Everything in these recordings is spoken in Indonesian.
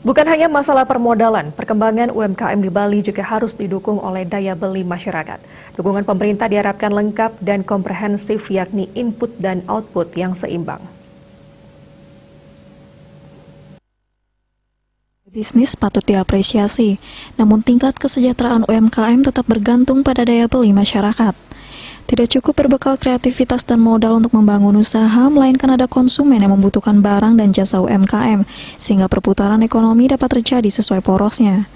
Bukan hanya masalah permodalan, perkembangan UMKM di Bali juga harus didukung oleh daya beli masyarakat. Dukungan pemerintah diharapkan lengkap dan komprehensif, yakni input dan output yang seimbang. Bisnis patut diapresiasi, namun tingkat kesejahteraan UMKM tetap bergantung pada daya beli masyarakat. Tidak cukup berbekal kreativitas dan modal untuk membangun usaha, melainkan ada konsumen yang membutuhkan barang dan jasa UMKM, sehingga perputaran ekonomi dapat terjadi sesuai porosnya.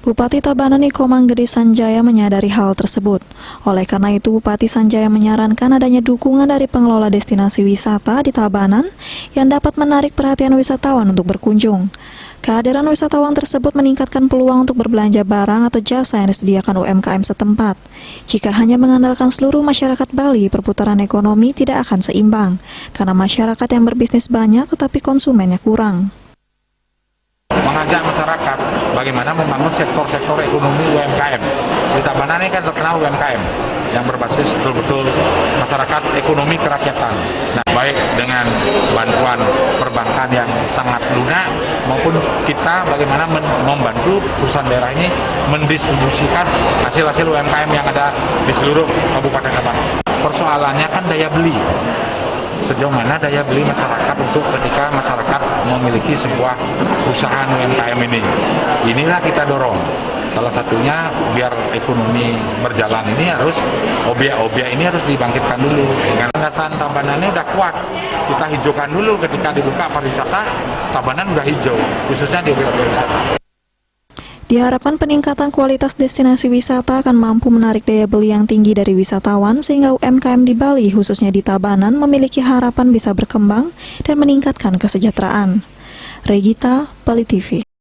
Bupati Tabanan Iko Manggede Sanjaya menyadari hal tersebut. Oleh karena itu, Bupati Sanjaya menyarankan adanya dukungan dari pengelola destinasi wisata di Tabanan yang dapat menarik perhatian wisatawan untuk berkunjung. Kehadiran wisatawan tersebut meningkatkan peluang untuk berbelanja barang atau jasa yang disediakan UMKM setempat. Jika hanya mengandalkan seluruh masyarakat Bali, perputaran ekonomi tidak akan seimbang, karena masyarakat yang berbisnis banyak tetapi konsumennya kurang. Mengajak masyarakat bagaimana membangun sektor-sektor ekonomi UMKM. Di Tabanan ini kan terkenal UMKM yang berbasis betul-betul masyarakat ekonomi kerakyatan. Nah, baik dengan bantuan perbankan yang sangat lunak maupun kita bagaimana membantu perusahaan daerah ini mendistribusikan hasil-hasil UMKM yang ada di seluruh Kabupaten Tabanan. Persoalannya kan daya beli. Sejauh mana daya beli masyarakat untuk ketika masyarakat memiliki sebuah perusahaan UMKM ini. Inilah kita dorong. Salah satunya biar ekonomi berjalan ini harus obyek-obyek ini harus dibangkitkan dulu. Dengan landasan Tabanannya udah kuat, kita hijaukan dulu ketika dibuka pariwisata, Tabanan udah hijau, khususnya di obyek-obyek wisata. Diharapkan peningkatan kualitas destinasi wisata akan mampu menarik daya beli yang tinggi dari wisatawan sehingga UMKM di Bali, khususnya di Tabanan, memiliki harapan bisa berkembang dan meningkatkan kesejahteraan. Regita, Bali TV.